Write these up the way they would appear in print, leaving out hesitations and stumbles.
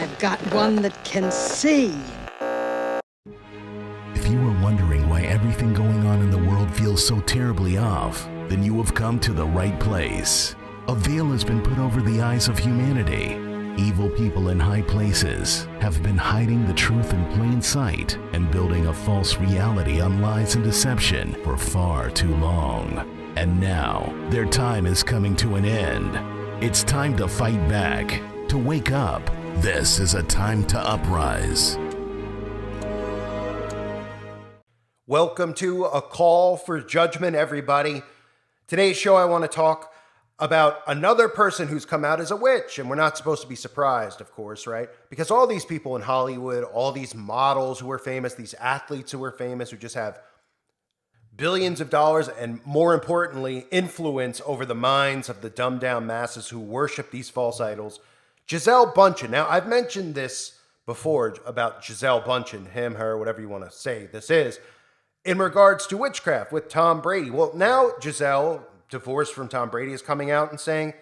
I've got one that can see. If you were wondering why everything going on in the world feels so terribly off, then you have come to the right place. A veil has been put over the eyes of humanity. Evil people in high places have been hiding the truth in plain sight and building a false reality on lies and deception for far too long. And now, their time is coming to an end. It's time to fight back, to wake up. This is a time to uprise. Welcome to A Call for Judgment, everybody. Today's show, I want to talk about another person who's come out as a witch, and we're not supposed to be surprised, of course, right? Because all these people in Hollywood, all these models who are famous, these athletes who are famous, who just have billions of dollars and, more importantly, influence over the minds of the dumbed-down masses who worship these false idols. Gisele Bündchen. Now, I've mentioned this before about Gisele Bündchen, him, her, whatever you want to say this is, in regards to witchcraft with Tom Brady. Well, now Gisele, divorced from Tom Brady, is coming out and saying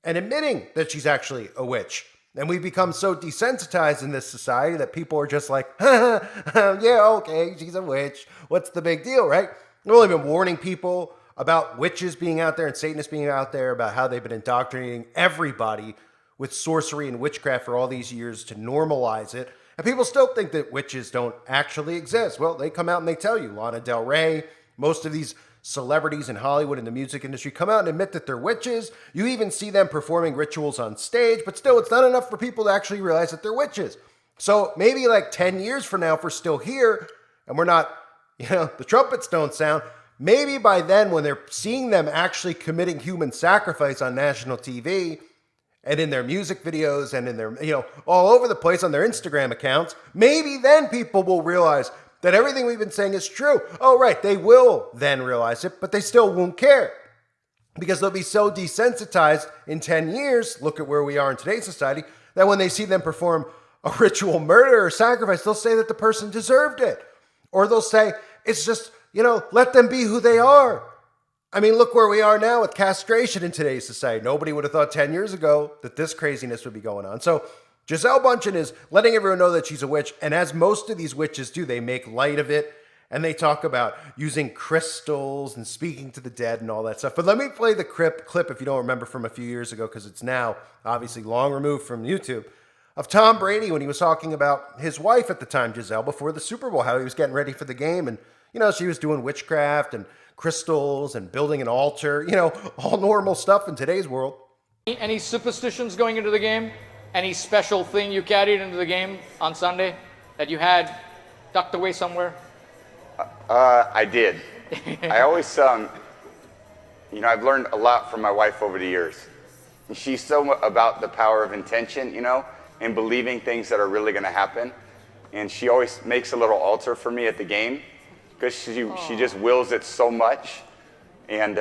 and admitting that she's actually a witch. And we've become so desensitized in this society that people are just like, yeah, okay, she's a witch. What's the big deal, right? We've only been warning people about witches being out there and Satanists being out there, about how they've been indoctrinating everybody with sorcery and witchcraft for all these years to normalize it. And people still think that witches don't actually exist. Well, they come out and they tell you. Lana Del Rey, most of these celebrities in Hollywood and the music industry come out and admit that they're witches. You even see them performing rituals on stage, but still it's not enough for people to actually realize that they're witches. So maybe like 10 years from now, if we're still here and we're not, the trumpets don't sound, maybe by then when they're seeing them actually committing human sacrifice on national TV and in their music videos and in their, all over the place on their Instagram accounts, maybe then people will realize that everything we've been saying is true. Oh, right, they will then realize it, but they still won't care because they'll be so desensitized in 10 years, look at where we are in today's society, that when they see them perform a ritual murder or sacrifice, they'll say that the person deserved it. Or they'll say, it's just, let them be who they are. I mean, look where we are now with castration in today's society. Nobody would have thought 10 years ago that this craziness would be going on. So Gisele Bündchen is letting everyone know that she's a witch. And as most of these witches do, they make light of it. And they talk about using crystals and speaking to the dead and all that stuff. But let me play the clip, if you don't remember, from a few years ago, because it's now obviously long removed from YouTube, of Tom Brady when he was talking about his wife at the time, Gisele, before the Super Bowl, how he was getting ready for the game. And, she was doing witchcraft and crystals and building an altar, all normal stuff in today's world. Any superstitions going into the game? Any special thing you carried into the game on Sunday that you had tucked away somewhere? I did. I always, I've learned a lot from my wife over the years. She's so about the power of intention, and believing things that are really going to happen. And she always makes a little altar for me at the game because she just wills it so much. And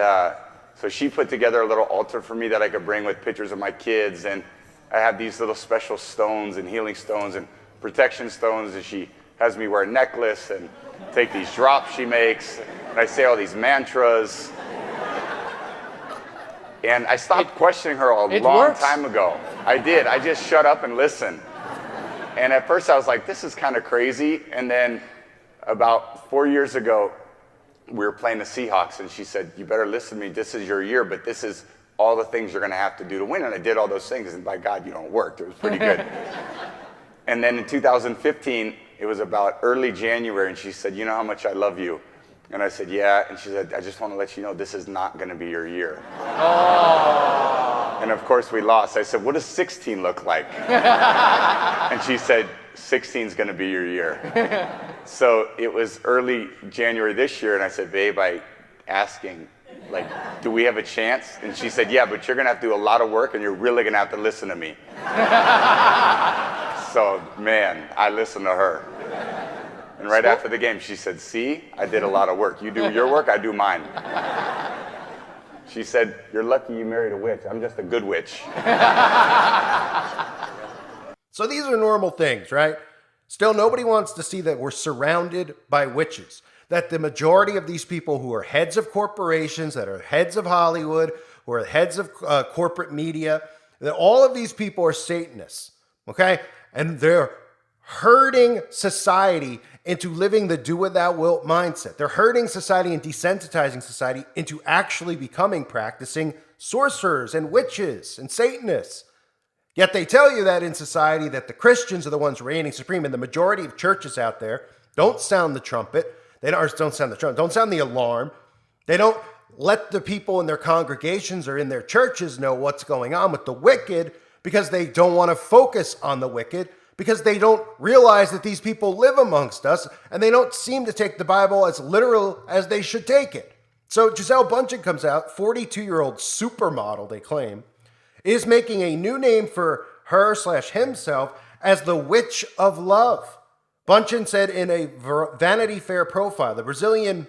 so she put together a little altar for me that I could bring with pictures of my kids. And I have these little special stones and healing stones and protection stones. And she has me wear a necklace and take these drops she makes. And I say all these mantras. And I stopped questioning her a long time ago. I did. I just shut up and listened. And at first I was like, this is kind of crazy. And then about 4 years ago, we were playing the Seahawks. And she said, you better listen to me. This is your year, but this is all the things you're going to have to do to win. And I did all those things. And by God, it worked. It was pretty good. And then in 2015, it was about early January. And she said, you know how much I love you? And I said, yeah. And she said, I just want to let you know this is not going to be your year. Oh. And of course we lost. I said, what does 16 look like? And she said, 16 is going to be your year. So it was early January this year. And I said, babe, I asking, do we have a chance? And she said, yeah, but you're going to have to do a lot of work and you're really going to have to listen to me. So, man, I listened to her. And right after the game, she said, see, I did a lot of work. You do your work, I do mine. She said, you're lucky you married a witch. I'm just a good witch. So these are normal things, right? Still, nobody wants to see that we're surrounded by witches. That the majority of these people who are heads of corporations, that are heads of Hollywood, who are heads of corporate media, that all of these people are Satanists. okay? And they're herding society into living the do what thou wilt mindset. They're herding society and desensitizing society into actually becoming practicing sorcerers and witches and Satanists. Yet they tell you that in society that the Christians are the ones reigning supreme, and the majority of churches out there don't sound the trumpet. Don't sound the alarm. They don't let the people in their congregations or in their churches know what's going on with the wicked, because they don't want to focus on the wicked, because they don't realize that these people live amongst us, and they don't seem to take the Bible as literal as they should take it. So Gisele Bündchen comes out, 42-year-old supermodel, they claim, is making a new name for her/himself as the Witch of Love. Bündchen said in a Vanity Fair profile, the Brazilian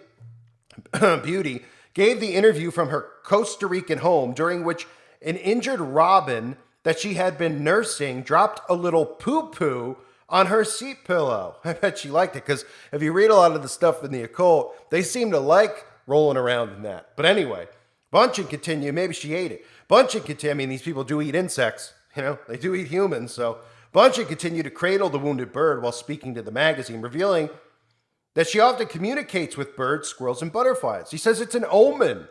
beauty gave the interview from her Costa Rican home, during which an injured robin that she had been nursing dropped a little poo-poo on her seat pillow. I bet she liked it, because if you read a lot of the stuff in the occult, they seem to like rolling around in that. But anyway, Bündchen continued, maybe she ate it. Bündchen continued, I mean, these people do eat insects, they do eat humans, so Bündchen continued to cradle the wounded bird while speaking to the magazine, revealing that she often communicates with birds, squirrels, and butterflies. She says it's an omen.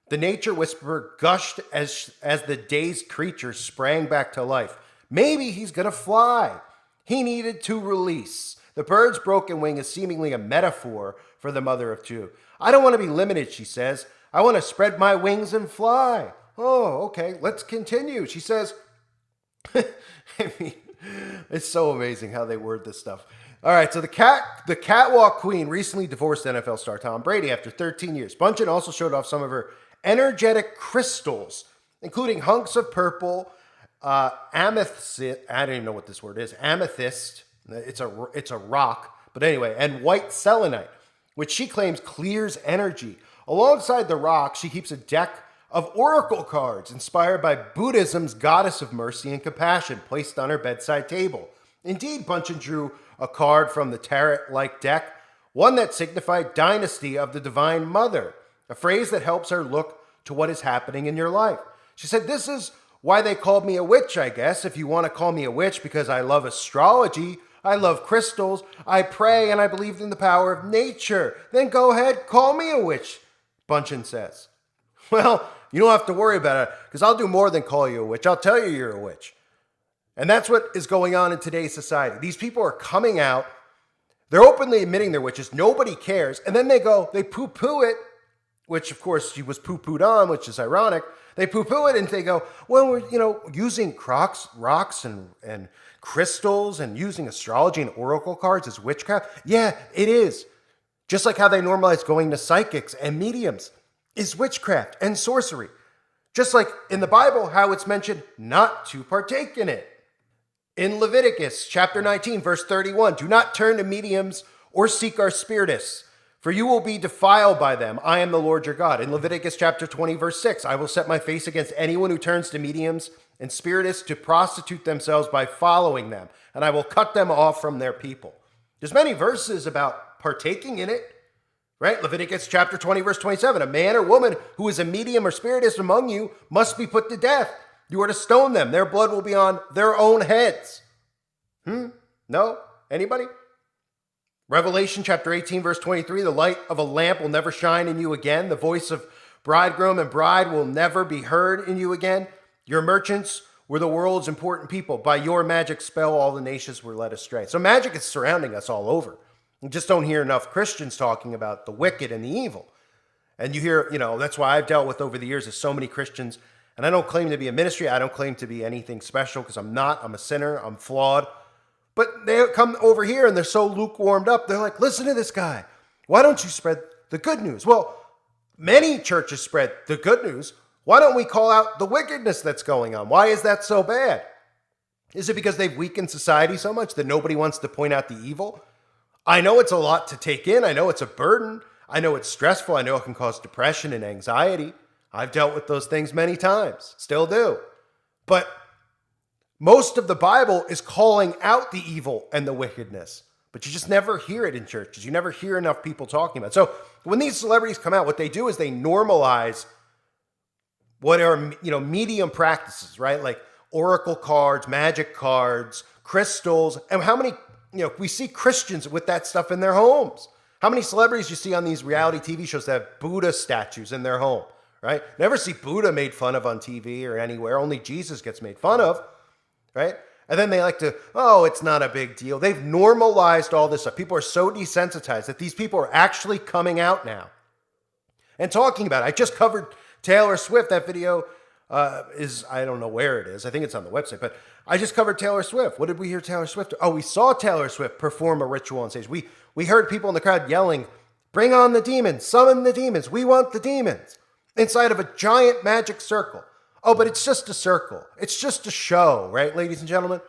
The nature whisperer gushed as the dazed creature sprang back to life. Maybe he's going to fly. He needed to release. The bird's broken wing is seemingly a metaphor for the mother of two. I don't want to be limited, she says. I want to spread my wings and fly. Oh, okay, let's continue. She says, I mean, it's so amazing how they word this stuff. All right, so the catwalk queen recently divorced NFL star Tom Brady after 13 years. Bündchen also showed off some of her energetic crystals, including hunks of purple, amethyst, I don't even know what this word is, amethyst, it's a rock, but anyway, and white selenite, which she claims clears energy. Alongside the rock, she keeps a deck of oracle cards inspired by Buddhism's goddess of mercy and compassion placed on her bedside table. Indeed, Bündchen drew a card from the tarot-like deck, one that signified dynasty of the Divine Mother, a phrase that helps her look to what is happening in your life. She said, this is why they called me a witch, I guess. If you want to call me a witch because I love astrology, I love crystals, I pray, and I believe in the power of nature, then go ahead, call me a witch, Bündchen says. Well, you don't have to worry about it, because I'll do more than call you a witch. I'll tell you you're a witch. And that's what is going on in today's society. These people are coming out, they're openly admitting they're witches, nobody cares, and then they poo-poo it, which of course she was poo-pooed on, which is ironic. They poo-poo it and they go, well, we're, using rocks and crystals and using astrology and oracle cards as witchcraft. Yeah, it is. Just like how they normalize going to psychics and mediums is witchcraft and sorcery. Just like in the Bible, how it's mentioned not to partake in it. In Leviticus chapter 19, verse 31, do not turn to mediums or seek our spiritists, for you will be defiled by them. I am the Lord your God. In Leviticus chapter 20, verse 6, I will set my face against anyone who turns to mediums and spiritists to prostitute themselves by following them, and I will cut them off from their people. There's many verses about partaking in it, right? Leviticus chapter 20, verse 27, a man or woman who is a medium or spiritist among you must be put to death. You are to stone them. Their blood will be on their own heads. No? Anybody? Revelation chapter 18, verse 23, the light of a lamp will never shine in you again. The voice of bridegroom and bride will never be heard in you again. Your merchants were the world's important people. By your magic spell, all the nations were led astray. So magic is surrounding us all over. You just don't hear enough Christians talking about the wicked and the evil. And you hear, that's why I've dealt with over the years is so many Christians. And I don't claim to be a ministry. I don't claim to be anything special because I'm not. I'm a sinner. I'm flawed. But they come over here and they're so lukewarmed up. They're like, listen to this guy. Why don't you spread the good news? Well, many churches spread the good news. Why don't we call out the wickedness that's going on? Why is that so bad? Is it because they've weakened society so much that nobody wants to point out the evil? I know it's a lot to take in. I know it's a burden. I know it's stressful. I know it can cause depression and anxiety. I've dealt with those things many times, still do. But most of the Bible is calling out the evil and the wickedness, but you just never hear it in churches. You never hear enough people talking about it. So when these celebrities come out, what they do is they normalize what are, medium practices, right? Like oracle cards, magic cards, crystals, and how many, we see Christians with that stuff in their homes. How many celebrities you see on these reality TV shows that have Buddha statues in their home, right? Never see Buddha made fun of on TV or anywhere. Only Jesus gets made fun of, right? And then they like to, oh, it's not a big deal. They've normalized all this stuff. People are so desensitized that these people are actually coming out now and talking about it. I just covered Taylor Swift. That video I don't know where it is. I think it's on the website, but I just covered Taylor Swift. What did we hear Taylor Swift do? Oh, we saw Taylor Swift perform a ritual on stage. We heard people in the crowd yelling, bring on the demons, summon the demons. We want the demons inside of a giant magic circle. Oh, but it's just a circle. It's just a show, right, ladies and gentlemen?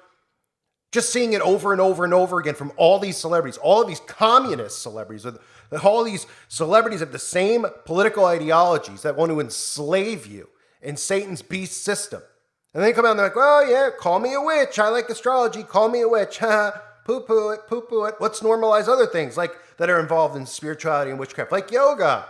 Just seeing it over and over and over again from all these celebrities, all of these communist celebrities, all these celebrities have the same political ideologies that want to enslave you in Satan's beast system. And they come out and they're like, well, yeah, call me a witch. I like astrology. Call me a witch. Poo-poo it, poo-poo it. Let's normalize other things like that are involved in spirituality and witchcraft, like yoga.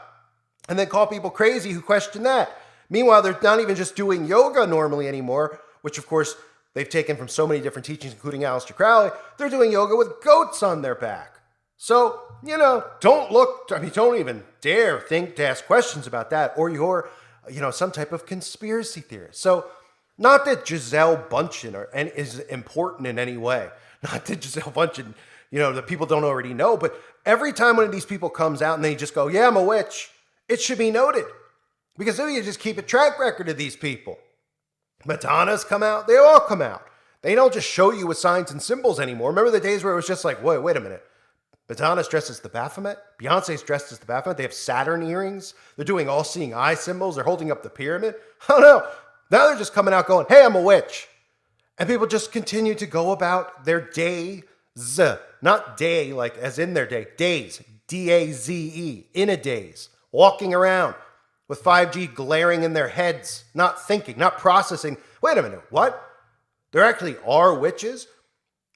And then call people crazy who question that. Meanwhile, they're not even just doing yoga normally anymore, which of course they've taken from so many different teachings, including Aleister Crowley. They're doing yoga with goats on their back. So, don't even dare think to ask questions about that, or you're, some type of conspiracy theorist. So, not that Gisele Bündchen is important in any way. Not that Gisele Bündchen, that people don't already know, but every time one of these people comes out and they just go, yeah, I'm a witch, it should be noted. Because then you just keep a track record of these people. Madonna's come out. They all come out. They don't just show you with signs and symbols anymore. Remember the days where it was just like, wait a minute. Madonna's dressed as the Baphomet. Beyonce's dressed as the Baphomet. They have Saturn earrings. They're doing all-seeing eye symbols. They're holding up the pyramid. Oh no. Now they're just coming out going, hey, I'm a witch. And people just continue to go about their days. Not day like as in their day. Days. D-A-Z-E. In a daze. Walking around with 5G glaring in their heads, not thinking, not processing. Wait a minute, what? There actually are witches?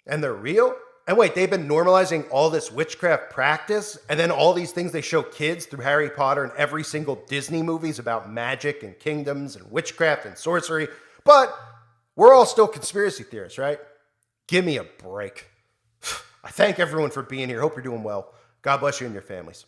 And they're real? And wait, they've been normalizing all this witchcraft practice, and then all these things they show kids through Harry Potter and every single Disney movies about magic and kingdoms and witchcraft and sorcery. But we're all still conspiracy theorists, right? Give me a break. I thank everyone for being here. Hope you're doing well. God bless you and your families.